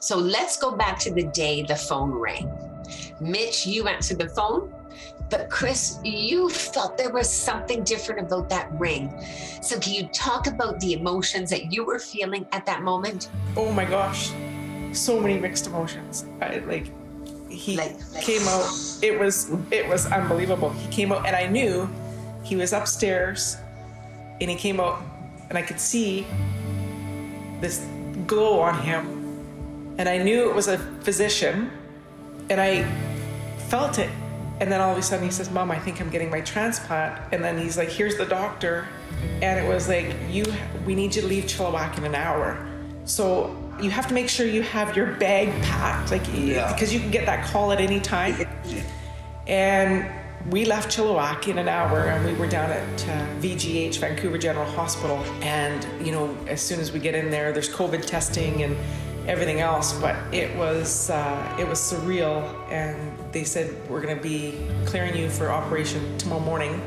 So let's go back to the day the phone rang. Mitch, you answered the phone, but Cris, you felt there was something different about that ring. So can you talk about the emotions that you were feeling at that moment? Oh my gosh, so many mixed emotions. He came out, it was unbelievable. He came out and I knew he was upstairs and he came out and I could see this glow on him. And I knew it was a physician and I felt it. And then all of a sudden he says, Mom, I think I'm getting my transplant. And then he's like, here's the doctor. And it was like, we need you to leave Chilliwack in an hour. So you have to make sure you have your bag packed, because you can get that call at any time. And we left Chilliwack in an hour and we were down at VGH, Vancouver General Hospital. And, as soon as we get in there, there's COVID testing and everything else, but it was surreal. And they said, we're gonna be clearing you for operation tomorrow morning.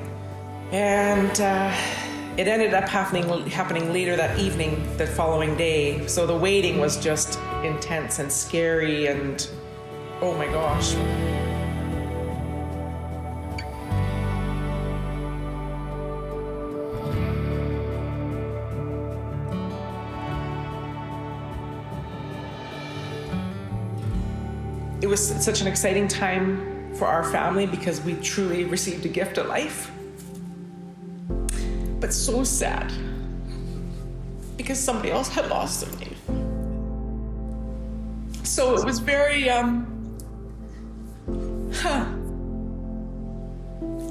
And it ended up happening later that evening, the following day. So the waiting was just intense and scary and, oh my gosh. It was such an exciting time for our family because we truly received a gift of life. But so sad because somebody else had lost their life. So it was very,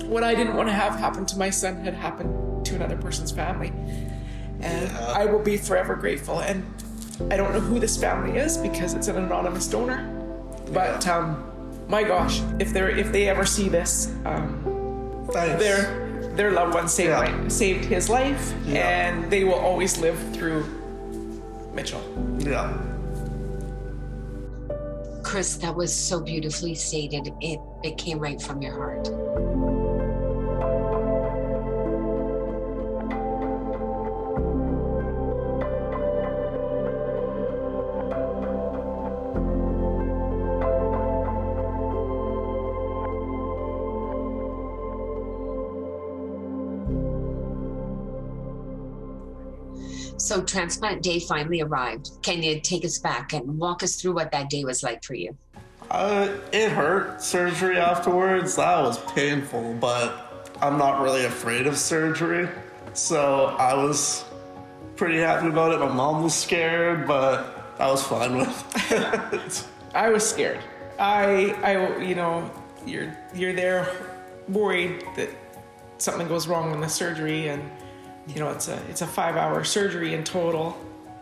what I didn't want to have happen to my son had happened to another person's family. And I will be forever grateful. And I don't know who this family is because it's an anonymous donor. But my gosh, if they ever see this, their loved one saved his life, and they will always live through Mitchell. Yeah. Cris, that was so beautifully stated. It came right from your heart. So transplant day finally arrived. Can you take us back and walk us through what that day was like for you? It hurt. Surgery afterwards, that was painful, but I'm not really afraid of surgery. So I was pretty happy about it. My mom was scared, but I was fine with it. I was scared. You're there worried that something goes wrong in the surgery, and it's a 5-hour surgery in total.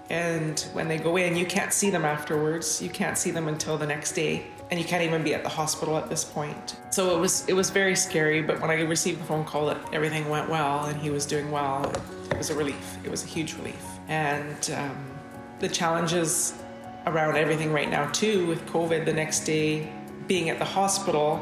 And when they go in, you can't see them afterwards. You can't see them until the next day. And you can't even be at the hospital at this point. So it was very scary, but when I received the phone call that everything went well and he was doing well, it was a relief. It was a huge relief. And the challenges around everything right now too, with COVID, the next day being at the hospital,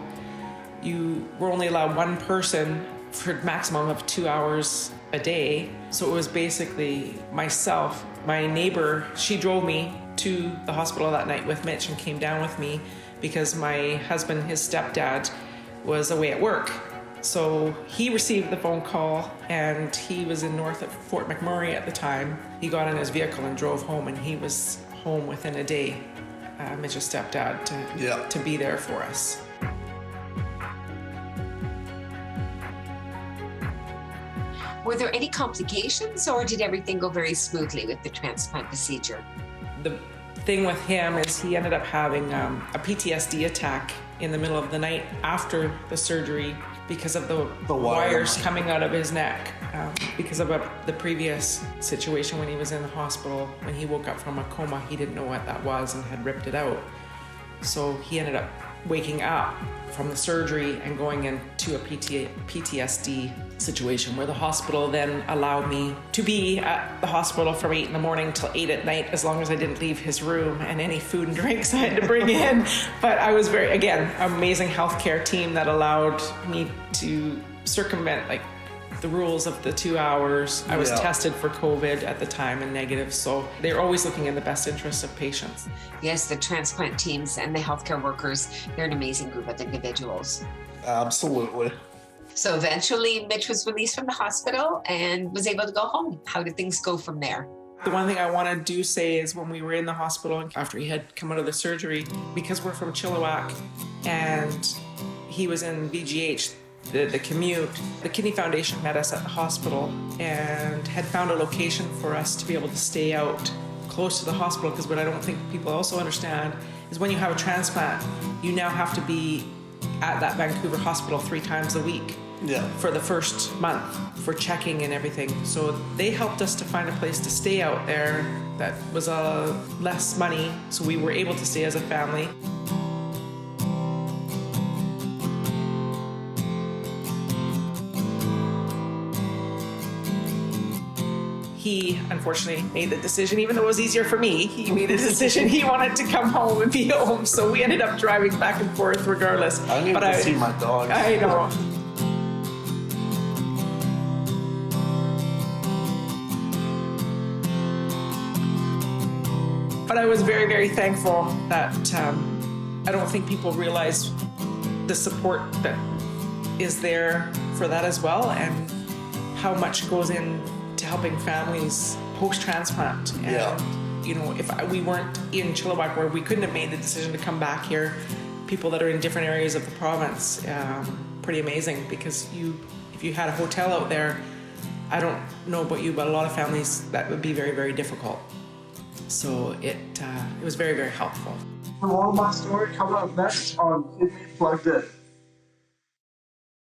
you were only allowed one person for a maximum of 2 hours a day. So it was basically myself, my neighbor, she drove me to the hospital that night with Mitch and came down with me because my husband, his stepdad, was away at work. So he received the phone call and he was in north at Fort McMurray at the time. He got in his vehicle and drove home, and he was home within a day, Mitch's stepdad, to be there for us. Were there any complications, or did everything go very smoothly with the transplant procedure? The thing with him is he ended up having a PTSD attack in the middle of the night after the surgery because of the wires coming out of his neck, because of the previous situation when he was in the hospital. When he woke up from a coma, he didn't know what that was and had ripped it out. So he ended up waking up from the surgery and going into a PTSD situation where the hospital then allowed me to be at the hospital from 8 in the morning till 8 at night, as long as I didn't leave his room, and any food and drinks I had to bring in. But I was amazing healthcare team that allowed me to circumvent the rules of the 2 hours. I was tested for COVID at the time and negative, so they're always looking in the best interest of patients. Yes, the transplant teams and the healthcare workers, they're an amazing group of individuals. Absolutely. So eventually Mitch was released from the hospital and was able to go home. How did things go from there? The one thing I want to say is when we were in the hospital after he had come out of the surgery, because we're from Chilliwack and he was in VGH, the commute, the Kidney Foundation met us at the hospital and had found a location for us to be able to stay out close to the hospital, because what I don't think people also understand is when you have a transplant, you now have to be at that Vancouver hospital 3 times a week. For the first month for checking and everything. So they helped us to find a place to stay out there that was less money, so we were able to stay as a family. He unfortunately made the decision, even though it was easier for me, he made a decision he wanted to come home and be home, so we ended up driving back and forth regardless. I need to see my dog. I know. But I was very, very thankful that I don't think people realize the support that is there for that as well, and how much goes into helping families post-transplant. And, you know, if we weren't in Chilliwack, where we couldn't have made the decision to come back here, people that are in different areas of the province, pretty amazing, because if you had a hotel out there, I don't know about you, but a lot of families, that would be very, very difficult. So it was very, very helpful. For more of my story coming up next on Kidney Plugged In.